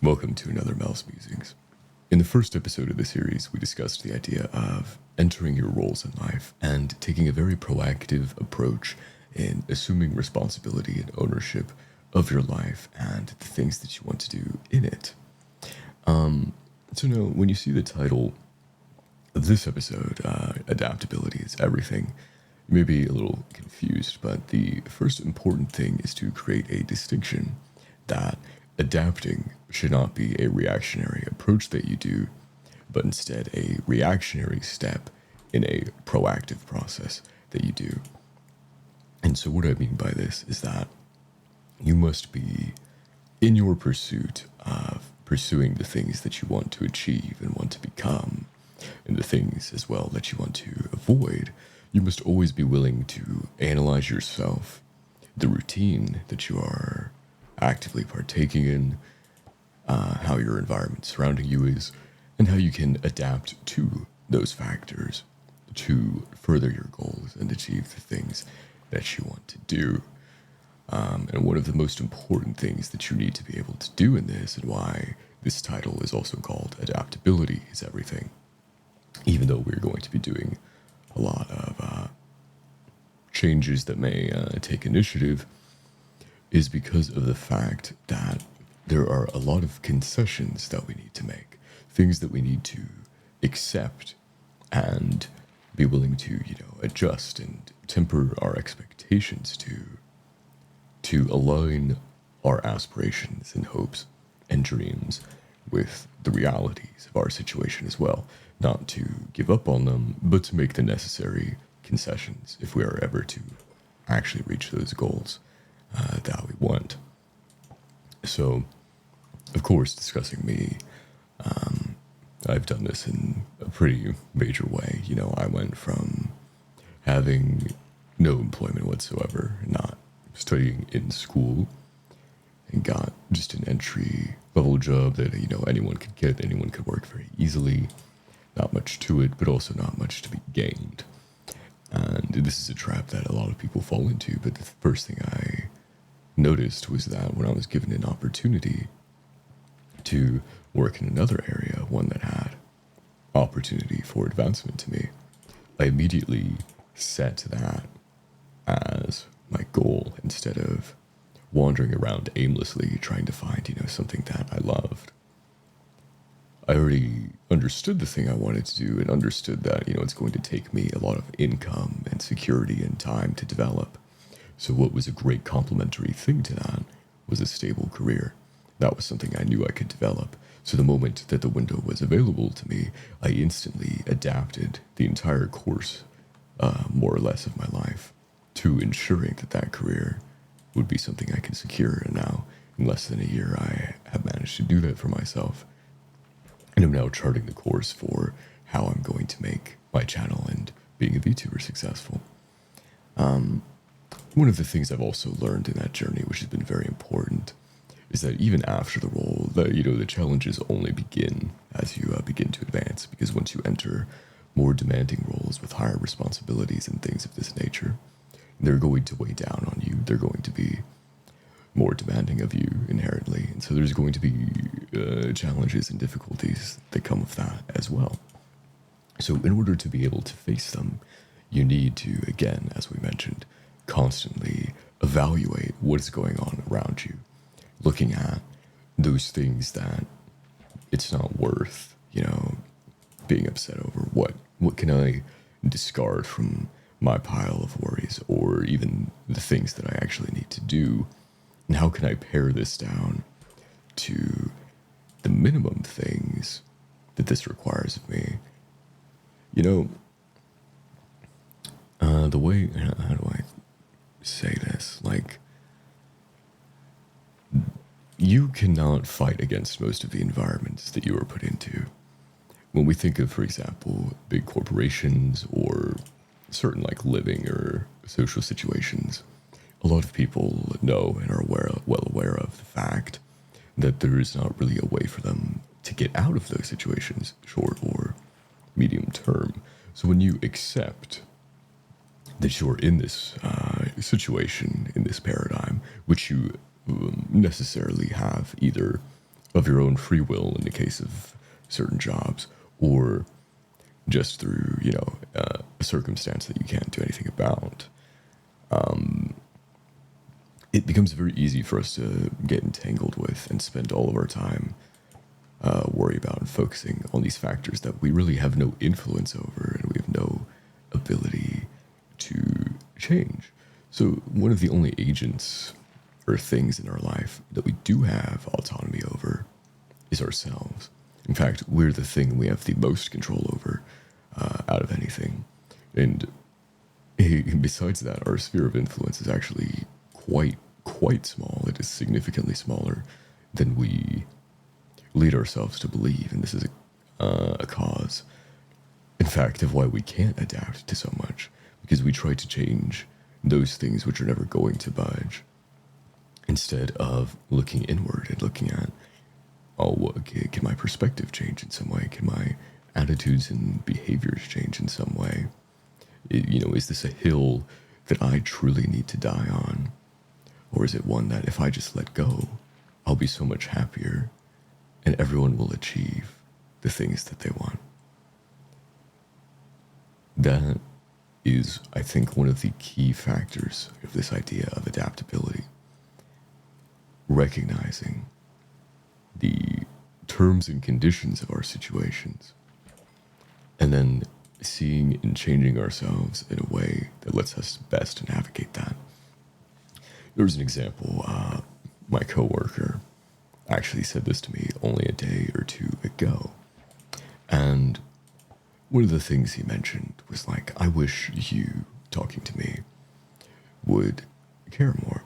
Welcome to another Mouse Musings. In the first episode of the series, we discussed the idea of entering your roles in life and taking a very proactive approach in assuming responsibility and ownership of your life and the things that you want to do in it. So now, when you see the title of this episode, Adaptability is Everything, you may be a little confused, but the first important thing is to create a distinction that adapting should not be a reactionary approach that you do, but instead a reactionary step in a proactive process that you do. And so what I mean by this is that you must be in your pursuit of pursuing the things that you want to achieve and want to become, and the things as well that you want to avoid. You must always be willing to analyze yourself, the routine that you are actively partaking in, how your environment surrounding you is, and how you can adapt to those factors to further your goals and achieve the things that you want to do. And one of the most important things that you need to be able to do in this, and why this title is also called Adaptability is Everything, even though we're going to be doing a lot of changes that may take initiative, is because of the fact that there are a lot of concessions that we need to make, things that we need to accept and be willing to, adjust and temper our expectations to align our aspirations and hopes and dreams with the realities of our situation as well. Not to give up on them, but to make the necessary concessions if we are ever to actually reach those goals that we want. So, of course, discussing me, I've done this in a pretty major way. I went from having no employment whatsoever, not studying in school, and got just an entry level job that, anyone could get, anyone could work very easily. Not much to it, but also not much to be gained. And this is a trap that a lot of people fall into, but the first thing I noticed was that when I was given an opportunity to work in another area, one that had opportunity for advancement to me, I immediately set that as my goal instead of wandering around aimlessly trying to find, something that I loved. I already understood the thing I wanted to do and understood that, it's going to take me a lot of income and security and time to develop. So what was a great complementary thing to that was a stable career. That was something I knew I could develop. So the moment that the window was available to me, I instantly adapted the entire course, more or less, of my life to ensuring that that career would be something I could secure. And now, in less than a year, I have managed to do that for myself. And I'm now charting the course for how I'm going to make my channel and being a VTuber successful. One of the things I've also learned in that journey, which has been very important, is that even after the role, the challenges only begin as you begin to advance. Because once you enter more demanding roles with higher responsibilities and things of this nature, they're going to weigh down on you. They're going to be more demanding of you inherently. And so there's going to be challenges and difficulties that come with that as well. So in order to be able to face them, you need to, again, as we mentioned, constantly evaluate what is going on around you, looking at those things that it's not worth, being upset over. What can I discard from my pile of worries, or even the things that I actually need to do? And how can I pare this down to the minimum things that this requires of me? The way, how do I say this? You cannot fight against most of the environments that you are put into. When we think of, for example, big corporations or certain living or social situations, a lot of people know and are well aware of the fact that there is not really a way for them to get out of those situations, short or medium term. So when you accept that you're in this situation, in this paradigm, which you necessarily have either of your own free will in the case of certain jobs, or just through, a circumstance that you can't do anything about, it becomes very easy for us to get entangled with and spend all of our time worry about and focusing on these factors that we really have no influence over and we have no ability to change. So one of the only agents or things in our life that we do have autonomy over is ourselves. In fact, we're the thing we have the most control over out of anything. And besides that, our sphere of influence is actually quite small. It is significantly smaller than we lead ourselves to believe. And this is a cause, in fact, of why we can't adapt to so much, because we try to change those things which are never going to budge, instead of looking inward and looking at, okay, can my perspective change in some way? Can my attitudes and behaviors change in some way? Is this a hill that I truly need to die on? Or is it one that if I just let go, I'll be so much happier and everyone will achieve the things that they want? That is, I think, one of the key factors of this idea of adaptability. Recognizing the terms and conditions of our situations, and then seeing and changing ourselves in a way that lets us best navigate that. There was an example, my coworker actually said this to me only a day or two ago. And one of the things he mentioned was like, I wish you, talking to me, would care more.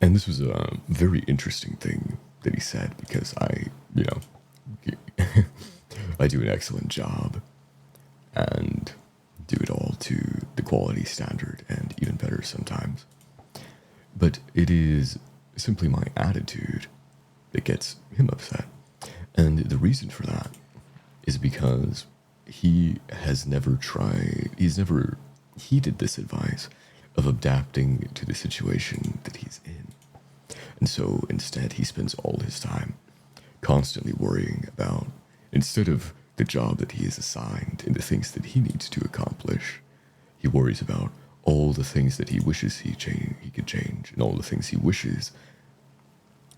And this was a very interesting thing that he said, because I do an excellent job and do it all to the quality standard and even better sometimes. But it is simply my attitude that gets him upset. And the reason for that is because he's never heeded this advice of adapting to the situation that he's in. And so instead he spends all his time constantly worrying about, instead of the job that he is assigned and the things that he needs to accomplish, he worries about all the things that he wishes he could change, and all the things he wishes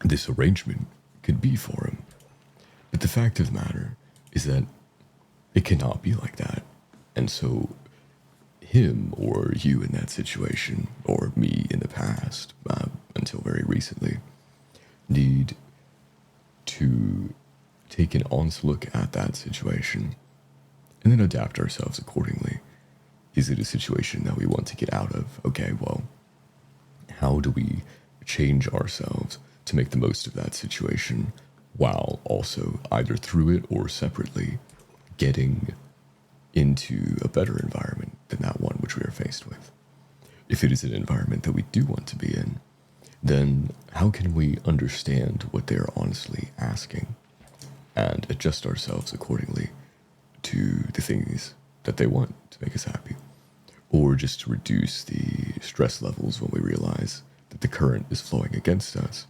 this arrangement could be for him. But the fact of the matter is that it cannot be like that. And so him or you in that situation, or me in the past, until very recently, need to take an honest look at that situation and then adapt ourselves accordingly. Is it a situation that we want to get out of? Okay, well, how do we change ourselves to make the most of that situation, while also, either through it or separately, getting into a better environment than that one which we are faced with? If it is an environment that we do want to be in, then how can we understand what they are honestly asking and adjust ourselves accordingly to the things that they want to make us happy? Or just to reduce the stress levels when we realize that the current is flowing against us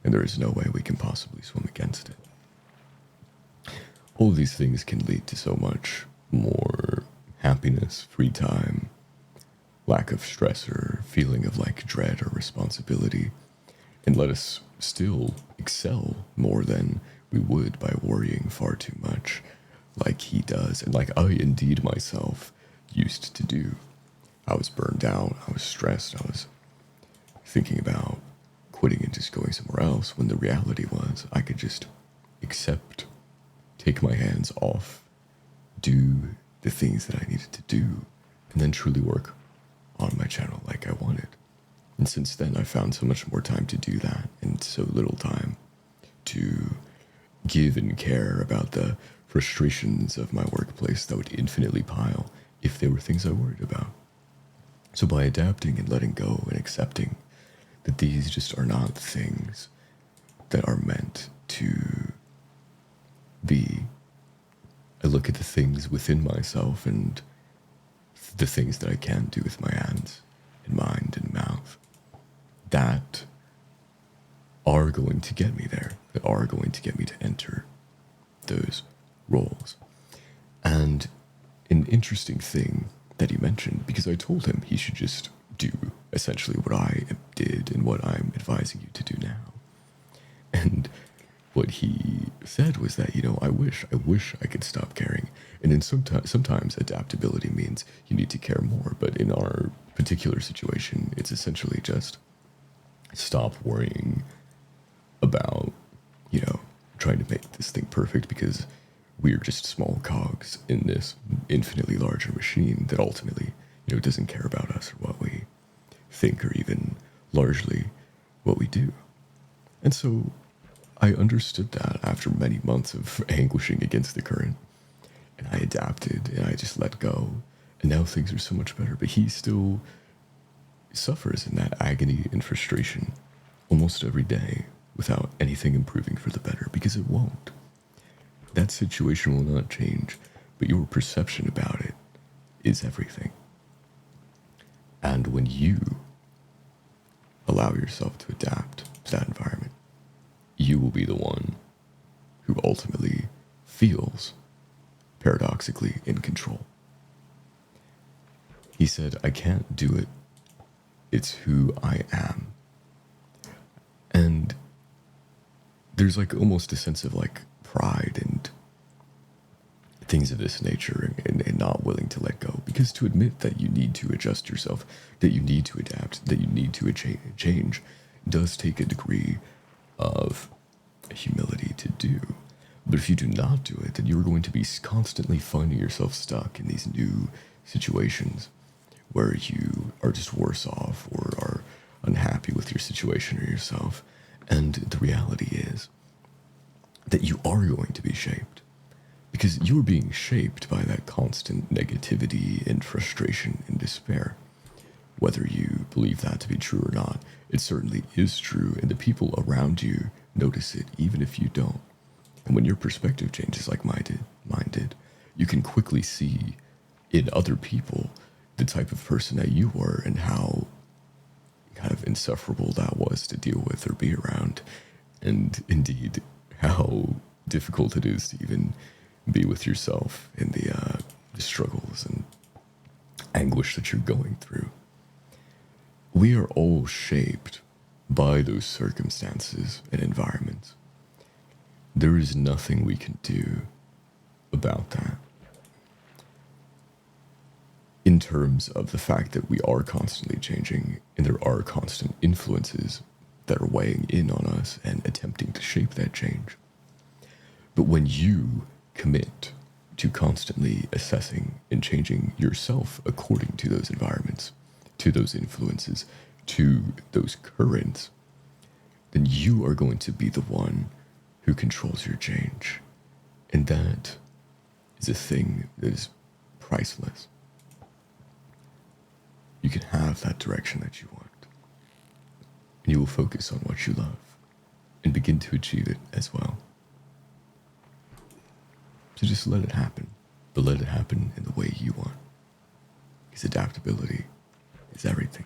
and there is no way we can possibly swim against it. All of these things can lead to so much more happiness, free time, lack of stress or feeling of like dread or responsibility, and let us still excel more than we would by worrying far too much, like he does, and like I indeed myself used to do. I was burned out, I was stressed, I was thinking about quitting and just going somewhere else, when the reality was I could just accept, take my hands off, do the things that I needed to do, and then truly work on my channel like I wanted. And since then, I found so much more time to do that, and so little time to give and care about the frustrations of my workplace that would infinitely pile if they were things I worried about. So by adapting and letting go and accepting that these just are not things that are meant to be, I look at the things within myself and the things that I can do with my hands and mind and mouth. That are going to get me there, that are going to get me to enter those roles. And an interesting thing that he mentioned, because I told him he should just do essentially what I did and what I'm advising you to do now. And what he said was that, I wish I could stop caring. And then sometimes adaptability means you need to care more. But in our particular situation, it's essentially just stop worrying about, trying to make this thing perfect, because we're just small cogs in this infinitely larger machine that ultimately, doesn't care about us or what we think, or even largely what we do. And so I understood that after many months of anguishing against the current, and I adapted and I just let go, and now things are so much better. But he still suffers in that agony and frustration almost every day without anything improving for the better, because it won't. That situation will not change, but your perception about it is everything. And when you allow yourself to adapt to that environment, you will be the one who ultimately feels paradoxically in control. He said, I can't do it. It's who I am. And there's almost a sense of pride and things of this nature, and not willing to let go, because to admit that you need to adjust yourself, that you need to adapt, that you need to change does take a degree of humility to do. But if you do not do it, then you're going to be constantly finding yourself stuck in these new situations where you are just worse off or are unhappy with your situation or yourself. And the reality is that you are going to be shaped, because you're being shaped by that constant negativity and frustration and despair. Whether you believe that to be true or not, it certainly is true, and the people around you notice it, even if you don't. And when your perspective changes like mine did, you can quickly see in other people the type of person that you were and how kind of insufferable that was to deal with or be around. And indeed, how difficult it is to even be with yourself in the struggles and anguish that you're going through. We are all shaped by those circumstances and environments. There is nothing we can do about that. In terms of the fact that we are constantly changing, and there are constant influences that are weighing in on us and attempting to shape that change. But when you commit to constantly assessing and changing yourself according to those environments, to those influences, to those currents, then you are going to be the one who controls your change. And that is a thing that is priceless. You can have that direction that you want. And you will focus on what you love and begin to achieve it as well. So just let it happen, but let it happen in the way you want. Because adaptability is everything.